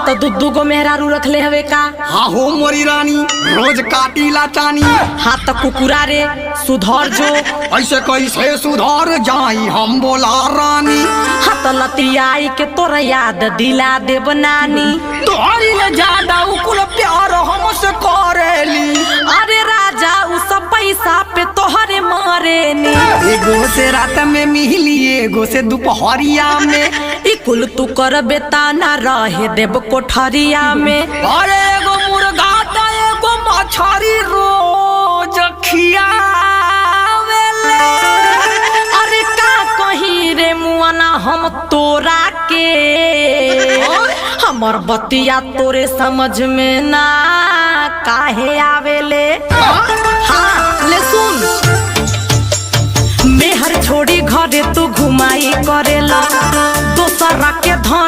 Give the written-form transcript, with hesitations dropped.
तो दुद्दू को मेहरारू रख ले हवे का। हाँ हो मोरी रानी रोज काटी ला चानी। हाँ तो कुकुरा रे सुधर जो। ऐसे कैसे सुधार जाई हम बोला रानी। हाँ तो लतियाई के तोरा याद दिला देब नानी। तोहरी ले ज्यादा उकुल प्यार हमसे करेली। अरे राजा उ सब पैसा पे तोहरे मारेनी। एगो से रात में मिली एगो से दोपहरिया में। ई कुल तू कर बेताना रहे देब कोठरिया में। अरे एगो मुर्गा त एगो मछरी रोज खियावेले। अरे का कहीं रे मुआना हम तोरा के। हमर बतिया तोरे समझ में ना काहे आवेले। हाँ ले सुन, मेहर छोड़ी घरे तू घुमाई करेला। दोसरा के धन